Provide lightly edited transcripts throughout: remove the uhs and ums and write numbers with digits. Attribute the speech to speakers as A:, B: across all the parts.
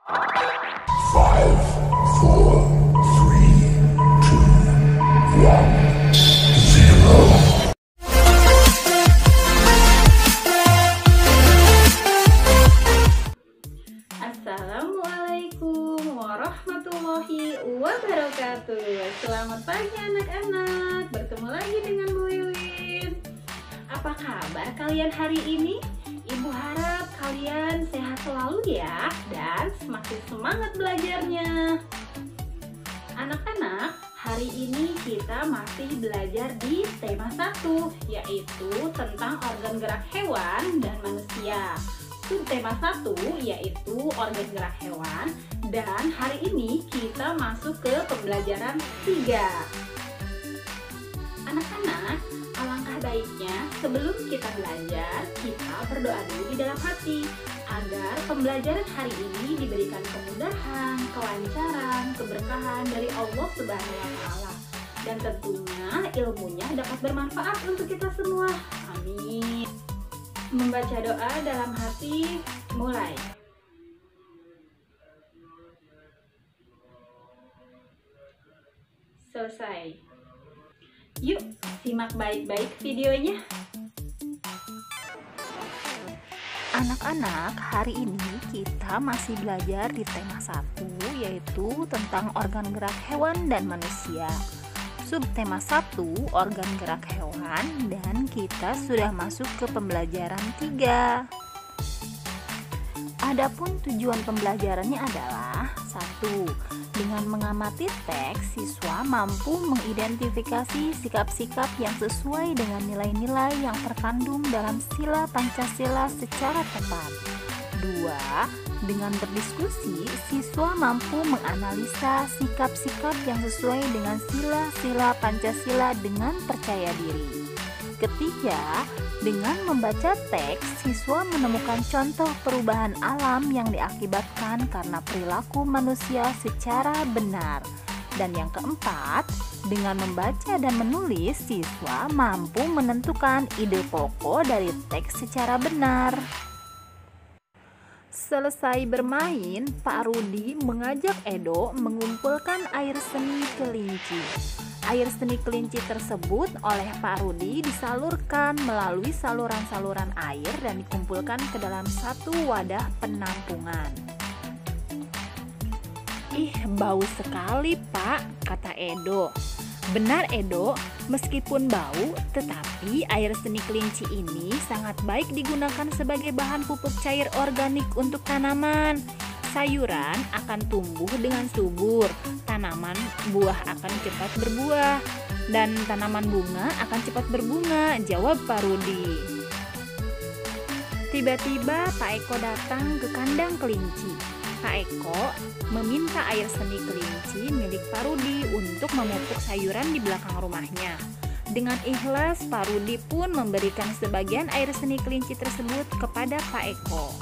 A: Five, four, three, two, one, zero.
B: Assalamualaikum warahmatullahi wabarakatuh. Selamat pagi anak-anak. Bertemu lagi dengan Bu Wiwin. Apa kabar kalian hari ini? Ibu harap kalian sehat selalu ya, dan semakin semangat belajarnya. Anak-anak, hari ini kita masih belajar di tema 1, yaitu tentang organ gerak hewan dan manusia. Subtema 1 yaitu organ gerak hewan, dan hari ini kita masuk ke pembelajaran 3. Anak-anak, alangkah baiknya sebelum kita belajar, kita berdoa dulu di dalam hati agar pembelajaran hari ini diberikan kemudahan, kelancaran, keberkahan dari Allah Subhanahu wa Ta'ala, dan tentunya ilmunya dapat bermanfaat untuk kita semua. Amin. Membaca doa dalam hati, mulai. Selesai. Yuk, simak baik-baik videonya.
C: Anak-anak, hari ini kita masih belajar di tema 1, yaitu tentang organ gerak hewan dan manusia. Subtema 1, organ gerak hewan, dan kita sudah masuk ke pembelajaran 3. Adapun tujuan pembelajarannya adalah 1. Dengan mengamati teks, siswa mampu mengidentifikasi sikap-sikap yang sesuai dengan nilai-nilai yang terkandung dalam sila Pancasila secara tepat. 2. Dengan berdiskusi, siswa mampu menganalisa sikap-sikap yang sesuai dengan sila-sila Pancasila dengan percaya diri. Ketiga, dengan membaca teks, siswa menemukan contoh perubahan alam yang diakibatkan karena perilaku manusia secara benar. Dan yang keempat, dengan membaca dan menulis, siswa mampu menentukan ide pokok dari teks secara benar. Selesai bermain, Pak Rudi mengajak Edo mengumpulkan air seni kelinci. Air seni kelinci tersebut oleh Pak Rudi disalurkan melalui saluran-saluran air dan dikumpulkan ke dalam satu wadah penampungan. "Ih, bau sekali, Pak," kata Edo. "Benar, Edo, meskipun bau, tetapi air seni kelinci ini sangat baik digunakan sebagai bahan pupuk cair organik untuk tanaman. Sayuran akan tumbuh dengan subur, tanaman buah akan cepat berbuah, dan tanaman bunga akan cepat berbunga," jawab Pak Rudi. Tiba-tiba Pak Eko datang ke kandang kelinci. Pak Eko meminta air seni kelinci milik Pak Rudi untuk memupuk sayuran di belakang rumahnya. Dengan ikhlas, Pak Rudi pun memberikan sebagian air seni kelinci tersebut kepada Pak Eko.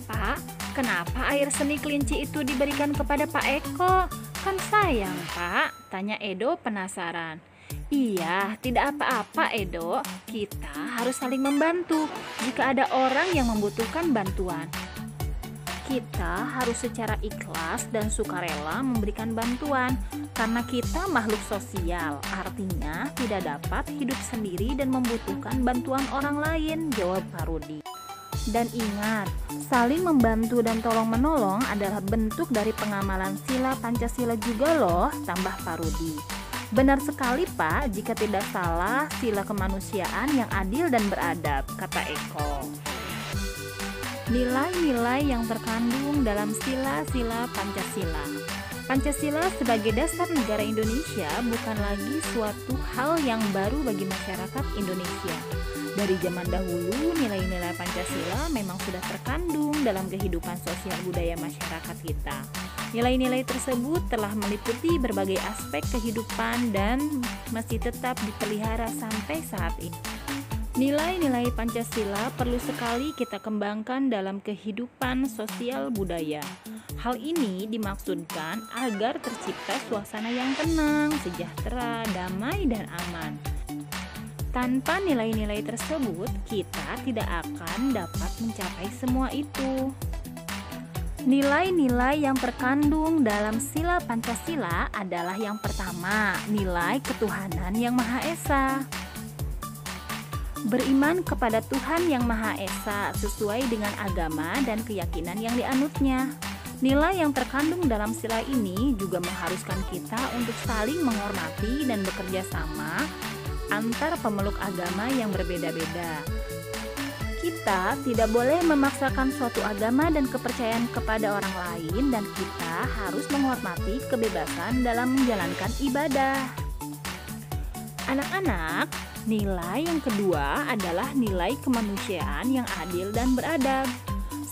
C: "Pak, kenapa air seni kelinci itu diberikan kepada Pak Eko? Kan sayang, Pak," tanya Edo penasaran. "Iya, tidak apa-apa, Edo. Kita harus saling membantu jika ada orang yang membutuhkan bantuan. Kita harus secara ikhlas dan sukarela memberikan bantuan, karena kita makhluk sosial, artinya tidak dapat hidup sendiri dan membutuhkan bantuan orang lain," jawab Pak Rudi. "Dan ingat, saling membantu dan tolong-menolong adalah bentuk dari pengamalan sila Pancasila juga loh," tambah Pak Rudi. "Benar sekali, Pak, jika tidak salah sila kemanusiaan yang adil dan beradab," kata Eko. Nilai-nilai yang terkandung dalam sila-sila Pancasila. Pancasila sebagai dasar negara Indonesia bukan lagi suatu hal yang baru bagi masyarakat Indonesia. Dari zaman dahulu, nilai-nilai Pancasila memang sudah terkandung dalam kehidupan sosial budaya masyarakat kita. Nilai-nilai tersebut telah meliputi berbagai aspek kehidupan dan masih tetap dipelihara sampai saat ini. Nilai-nilai Pancasila perlu sekali kita kembangkan dalam kehidupan sosial budaya. Hal ini dimaksudkan agar tercipta suasana yang tenang, sejahtera, damai, dan aman. Tanpa nilai-nilai tersebut, kita tidak akan dapat mencapai semua itu. Nilai-nilai yang terkandung dalam sila Pancasila adalah yang pertama, nilai ketuhanan yang Maha Esa. Beriman kepada Tuhan yang Maha Esa sesuai dengan agama dan keyakinan yang dianutnya. Nilai yang terkandung dalam sila ini juga mengharuskan kita untuk saling menghormati dan bekerja sama antar pemeluk agama yang berbeda-beda. Kita tidak boleh memaksakan suatu agama dan kepercayaan kepada orang lain, dan kita harus menghormati kebebasan dalam menjalankan ibadah. Anak-anak, nilai yang kedua adalah nilai kemanusiaan yang adil dan beradab.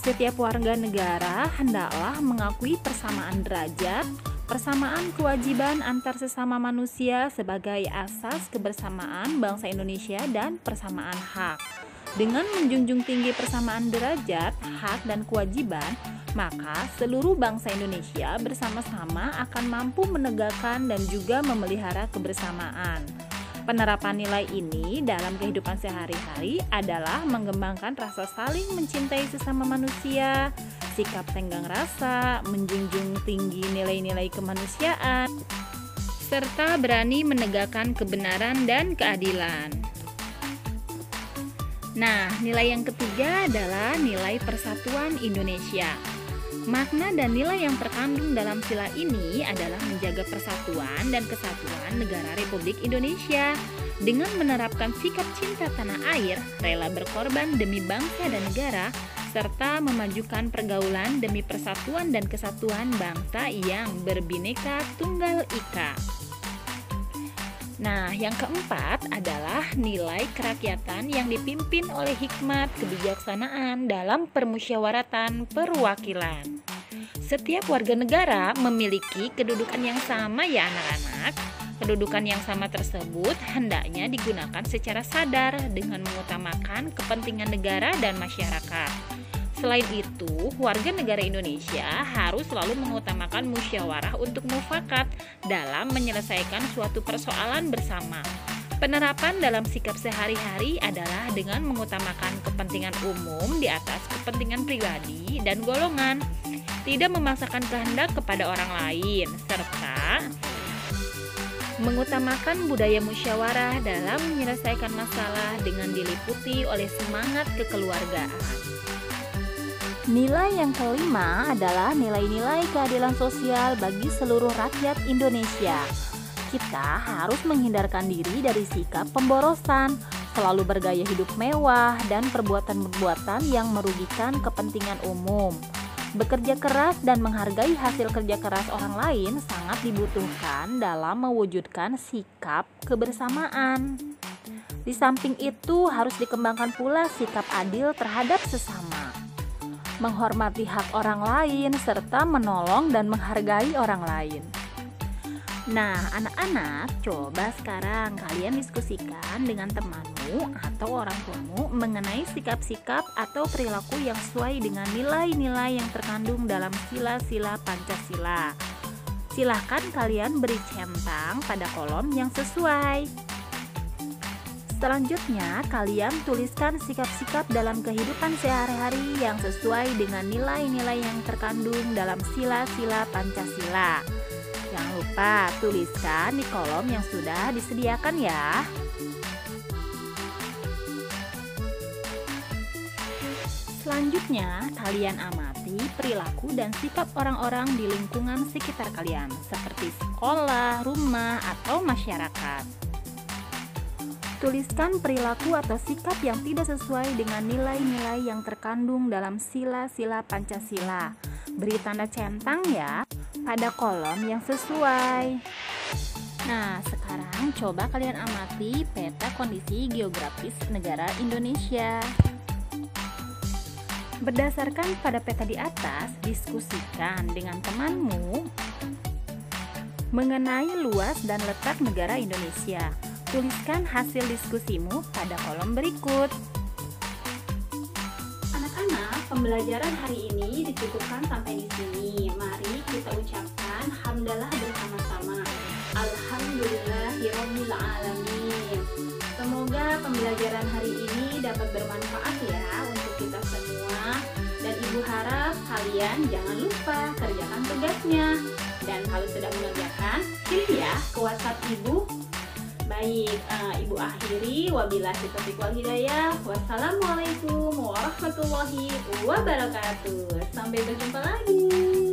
C: Setiap warga negara hendaklah mengakui persamaan derajat, persamaan kewajiban antar sesama manusia sebagai asas kebersamaan bangsa Indonesia dan persamaan hak. Dengan menjunjung tinggi persamaan derajat, hak, dan kewajiban, maka seluruh bangsa Indonesia bersama-sama akan mampu menegakkan dan juga memelihara kebersamaan. Penerapan nilai ini dalam kehidupan sehari-hari adalah mengembangkan rasa saling mencintai sesama manusia, sikap tenggang rasa, menjunjung tinggi nilai-nilai kemanusiaan, serta berani menegakkan kebenaran dan keadilan. Nah, nilai yang ketiga adalah nilai persatuan Indonesia. Makna dan nilai yang terkandung dalam sila ini adalah menjaga persatuan dan kesatuan negara Republik Indonesia dengan menerapkan sikap cinta tanah air, rela berkorban demi bangsa dan negara, serta memajukan pergaulan demi persatuan dan kesatuan bangsa yang berbineka tunggal ika. Nah, yang keempat adalah nilai kerakyatan yang dipimpin oleh hikmat kebijaksanaan dalam permusyawaratan perwakilan. Setiap warga negara memiliki kedudukan yang sama ya anak-anak. Kedudukan yang sama tersebut hendaknya digunakan secara sadar dengan mengutamakan kepentingan negara dan masyarakat. Selain itu, warga negara Indonesia harus selalu mengutamakan musyawarah untuk mufakat dalam menyelesaikan suatu persoalan bersama. Penerapan dalam sikap sehari-hari adalah dengan mengutamakan kepentingan umum di atas kepentingan pribadi dan golongan, tidak memaksakan kehendak kepada orang lain, serta mengutamakan budaya musyawarah dalam menyelesaikan masalah dengan diliputi oleh semangat kekeluargaan. Nilai yang kelima adalah nilai-nilai keadilan sosial bagi seluruh rakyat Indonesia. Kita harus menghindarkan diri dari sikap pemborosan, selalu bergaya hidup mewah, dan perbuatan-perbuatan yang merugikan kepentingan umum. Bekerja keras dan menghargai hasil kerja keras orang lain sangat dibutuhkan dalam mewujudkan sikap kebersamaan. Di samping itu, harus dikembangkan pula sikap adil terhadap sesama, menghormati hak orang lain, serta menolong dan menghargai orang lain. Nah, anak-anak, coba sekarang kalian diskusikan dengan temanmu atau orang tuamu mengenai sikap-sikap atau perilaku yang sesuai dengan nilai-nilai yang terkandung dalam sila-sila Pancasila. Silahkan kalian beri centang pada kolom yang sesuai. Selanjutnya, kalian tuliskan sikap-sikap dalam kehidupan sehari-hari yang sesuai dengan nilai-nilai yang terkandung dalam sila-sila Pancasila. Jangan lupa tuliskan di kolom yang sudah disediakan ya. Selanjutnya, kalian amati perilaku dan sikap orang-orang di lingkungan sekitar kalian, seperti sekolah, rumah, atau masyarakat. Tuliskan perilaku atau sikap yang tidak sesuai dengan nilai-nilai yang terkandung dalam sila-sila Pancasila. Beri tanda centang ya pada kolom yang sesuai. Nah, sekarang coba kalian amati peta kondisi geografis negara Indonesia. Berdasarkan pada peta di atas, diskusikan dengan temanmu mengenai luas dan letak negara Indonesia. Tuliskan hasil diskusimu pada kolom berikut.
B: Anak-anak, pembelajaran hari ini dicukupkan sampai di sini. Mari kita ucapkan hamdalah bersama-sama. Alhamdulillahirabbil alamin. Semoga pembelajaran hari ini dapat bermanfaat ya untuk kita semua, dan Ibu harap kalian jangan lupa kerjakan tugasnya. Dan kalau sudah mengerjakan, kirim ya ke WhatsApp Ibu. Baik, Ibu akhiri. Wabillahi taufiq wal hidayah. Wassalamualaikum warahmatullahi wabarakatuh. Sampai berjumpa lagi.